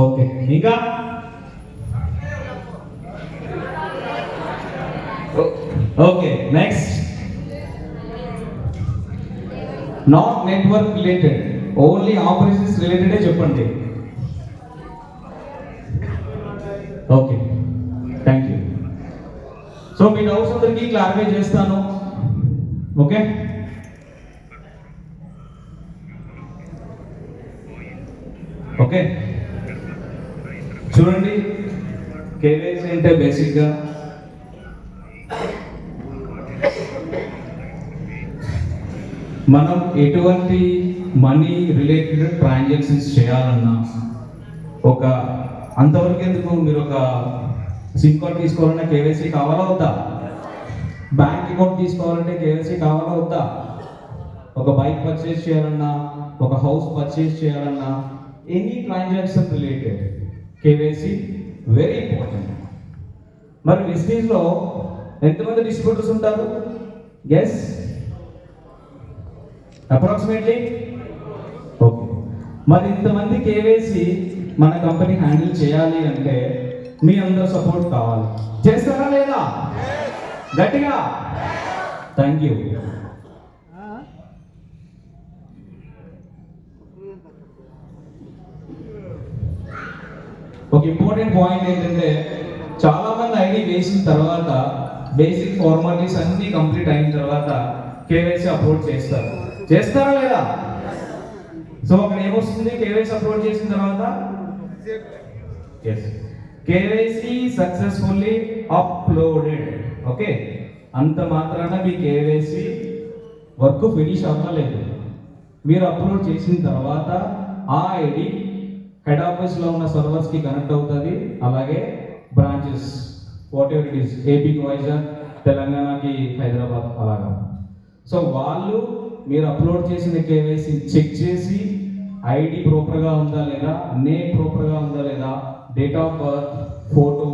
Okay, ఇంకా okay, next. Not network related, only operations రిలేటెడే చెప్పండి. Okay, thank you. సో మీ డౌట్స్ అందరికీ క్లారిఫై చేస్తాను. ఓకే, ఓకే, చూడండి. కేవైసీ అంటే బేసిక్గా మనం ఎటువంటి మనీ రిలేటెడ్ ట్రాన్సాక్షన్స్ చేయాలన్నా ఒక అంతవరకు ఎందుకు, మీరు ఒక సిమ్ కార్డ్ తీసుకోవాలన్నా కేవైసీ కావాలా వద్దా? బ్యాంక్ అకౌంట్ తీసుకోవాలంటే కేవైసీ కావాలా వద్దా? ఒక బైక్ పర్చేస్ చేయాలన్నా, ఒక హౌస్ పర్చేస్ చేయాలన్నా, any transaction related KYC very important. మరి బిజినెస్లో ఎంతమంది డిస్ట్రిబ్యూటర్స్ ఉంటారు? Guess approximately. ఓకే, మరి ఇంతమంది కేవైసీ మన కంపెనీ హ్యాండిల్ చేయాలి అంటే మీ అందరూ సపోర్ట్ కావాలి. చేస్తారా లేదా? గట్టిగా. Thank you. ఒక ఇంపార్టెంట్ పాయింట్ ఏంటంటే, చాలా మంది ఐడి వేసిన తర్వాత బేసిక్ ఫార్మాలిటీస్ అన్ని కంప్లీట్ అయిన తర్వాత కేవైసీ అప్లోడ్ చేస్తారు. చేస్తారా లేదా? సో అక్కడ ఏమొస్తుంది? కేవైసీ అప్లోడ్ చేసిన తర్వాత కేవైసీ సక్సెస్ఫుల్లీ అప్లోడెడ్. ఓకే, అంత మాత్రాన మీ కేవైసీ వర్క్ ఫినిష్ అవ్వలేదు. మీరు అప్లోడ్ చేసిన తర్వాత ఆ ఐడి హెడ్ ఆఫీస్లో ఉన్న సర్వర్స్కి కనెక్ట్ అవుతుంది. అలాగే branches what ever it is, ఏపీకి వైజాగ్, తెలంగాణకి హైదరాబాద్, అలాగా. సో వాళ్ళు మీరు అప్లోడ్ చేసిన కేవైసీ చెక్ చేసి ఐడి ప్రాపర్గా ఉందా లేదా, నేమ్ ప్రాపర్గా ఉందా లేదా, date of birth, photo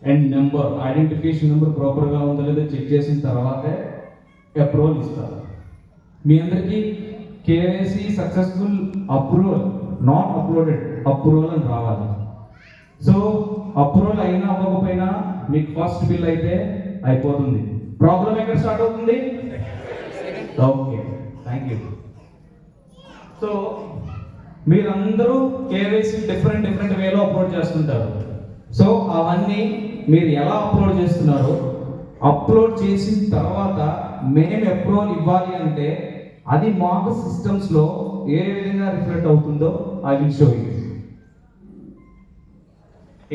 and number, identification number ప్రాపర్గా ఉందా లేదా చెక్ చేసిన తర్వాతే అప్రూవల్ ఇస్తారు. మీ అందరికీ KYC successful approval, not uploaded, approval అని రావాలి. సో అప్రూవల్ అయినా అవ్వకపోయినా మీకు ఫస్ట్ బిల్ అయితే అయిపోతుంది. ప్రాబ్లం ఎక్కడ స్టార్ట్ అవుతుంది? Okay, thank you. సో మీరందరూ కేవైసీ డిఫరెంట్ వేలో అప్లోడ్ చేస్తుంటారు. సో అవన్నీ మీరు ఎలా అప్లోడ్ చేస్తున్నారు, అప్లోడ్ చేసిన తర్వాత మేము అప్రూవల్ ఇవ్వాలి అంటే అది మాకు సిస్టమ్స్లో ఏ విధంగా రిఫ్లెక్ట్ అవుతుందో ఐ విల్ షో యూ.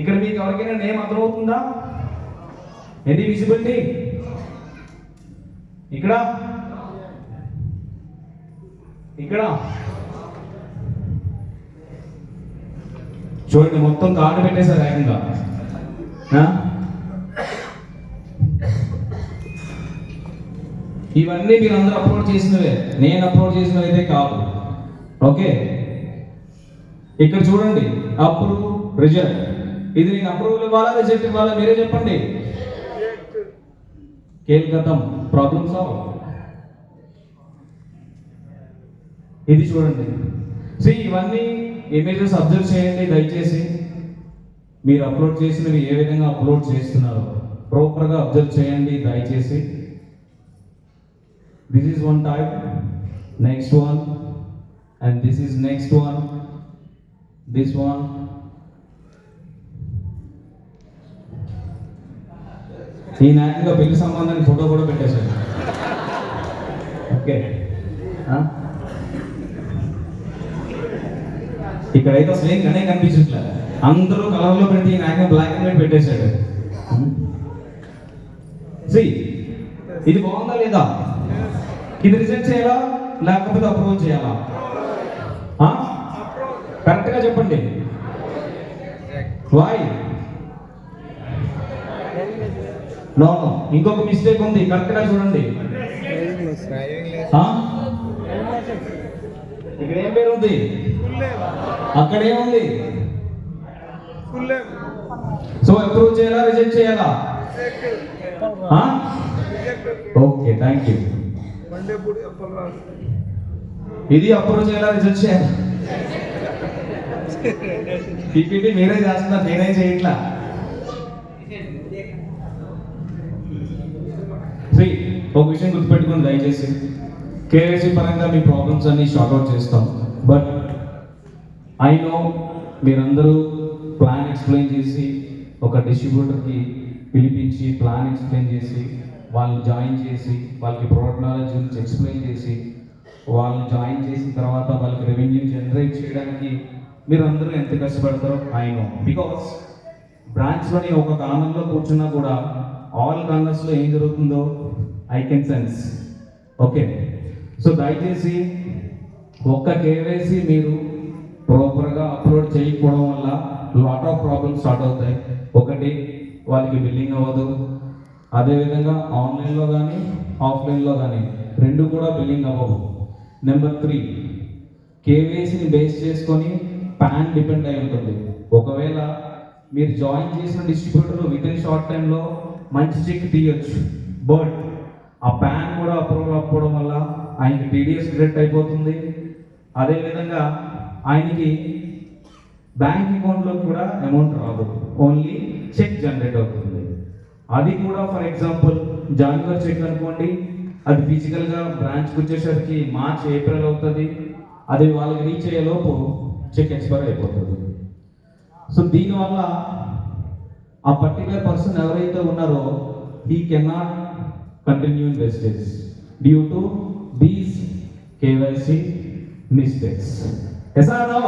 ఇక్కడ మీకు ఎవరికైనా నేమ్ అర్థమవుతుందా? Any visibility? ఇక్కడ ఇక్కడ చూడండి, మొత్తం కార్డు పెట్టేశారు ఏకంగా. ఇవన్నీ మీరు అందరూ అప్లోడ్ చేసినవే, నేను అప్లోడ్ చేసినవి అయితే కాదు. ఓకే, ఇక్కడ చూడండి, అప్రూవ్, రిజెక్ట్. ఇది నేను అప్రూవల్ ఇవ్వాలా, రిజెక్ట్ ఇవ్వాలా? మీరే చెప్పండి. కేల్కతం, ప్రాబ్లమ్ సాల్వ్. ఇది చూడండి. సో ఇవన్నీ ఇమేజెస్ అబ్జర్వ్ చేయండి దయచేసి. మీరు అప్లోడ్ చేసినవి ఏ విధంగా అప్లోడ్ చేస్తున్నారో ప్రాపర్గా అబ్జర్వ్ చేయండి దయచేసి. This is one type, next one, and this is next one, this one. ఈ నాయకుగా పెళ్లి సంబంధానికి ఫోటో కూడా పెట్టేశాడు. ఓకే, ఇక్కడైతే అసలు ఏం కనే కనిపించట్లే, అందరూ కలర్లో పెడితే ఈ నాయకుగా బ్లాక్ అండ్ వైట్ పెట్టేశాడు. ఇది బాగుందా లేదా? ఇది రిజెక్ట్ చేయాలా లేకపోతే అప్రూవల్ చేయాలా? కరెక్ట్గా చెప్పండి. వై? నో, ఇంకొక మిస్టేక్ ఉంది, కరెక్ట్గా చూడండి. ఇక్కడ ఏం పేరు ఉంది? అక్కడ ఏముంది? సో అప్రూవ్ చేయాలా రిజెక్ట్ చేయాలా? Okay, thank you. ఇది అప్రూవ్ చేయాలా రిజెక్ట్ చేయాలా? పీపీటీ మీరే చేస్తున్నారు, నేనేం చేయట్లా. శ్రీ, ఒక విషయం గుర్తుపెట్టుకోండి దయచేసి, కేవైసీ పరంగా మీ ప్రాబ్లమ్స్ అన్ని సార్ట్అవుట్ చేస్తాం. బట్ ఐ నో మీరందరూ ప్లాన్ ఎక్స్ప్లెయిన్ చేసి ఒక డిస్ట్రిబ్యూటర్కి పిలిపించి ప్లాన్ ఎక్స్ప్లెయిన్ చేసి వాళ్ళు జాయిన్ చేసి వాళ్ళకి ప్రోడక్ట్ నాలెడ్జ్ గురించి ఎక్స్ప్లెయిన్ చేసి వాళ్ళు జాయిన్ చేసిన తర్వాత వాళ్ళకి రెవెన్యూ జనరేట్ చేయడానికి మీరు అందరూ ఎంత కష్టపడతారో ఐ నో. బికాస్ బ్రాంచ్లోని ఒక కార్నర్లో కూర్చున్నా కూడా ఆల్ కార్నర్స్లో ఏం జరుగుతుందో I can sense. Okay, so దయచేసి ఒక్క కేవైసీ మీరు ప్రాపర్గా అప్లోడ్ చేయకపోవడం వల్ల లాట్ ఆఫ్ ప్రాబ్లమ్స్ స్టార్ట్ అవుతాయి. ఒకటి, వాళ్ళకి బిల్లింగ్ అవ్వదు. అదేవిధంగా ఆన్లైన్లో కానీ ఆఫ్లైన్లో కానీ రెండు కూడా బిల్లింగ్ అవ్వవు. నెంబర్ 3, కేవైసీని బేస్ చేసుకొని ప్యాన్ డిపెండ్ అయి ఉంటుంది. ఒకవేళ మీరు జాయిన్ చేసిన డిస్ట్రిబ్యూటర్ విత్ ఇన్ షార్ట్ టైంలో మంచి చెక్ తీయొచ్చు, బట్ ఆ ప్యాన్ కూడా అప్రూవల్ అవ్వడం వల్ల ఆయనకి టీడీఎస్ డిడక్ట్ అయిపోతుంది. అదేవిధంగా ఆయనకి బ్యాంక్ అకౌంట్లో కూడా అమౌంట్ రాదు, ఓన్లీ చెక్ జనరేట్ అవుతుంది. అది కూడా ఫర్ ఎగ్జాంపుల్ జనవరి చెక్ అనుకోండి, అది ఫిజికల్గా బ్రాంచ్కి వచ్చేసరికి మార్చ్ ఏప్రిల్ అవుతుంది. అది వాళ్ళకి రీచ్ అయ్యేలోపు చెక్ ఎక్స్పైర్ అయిపోతుంది. సో దీనివల్ల ఆ పర్టికులర్ పర్సన్ ఎవరైతే ఉన్నారో he cannot continue in vestige due to these KYC mistakes. Yes or no?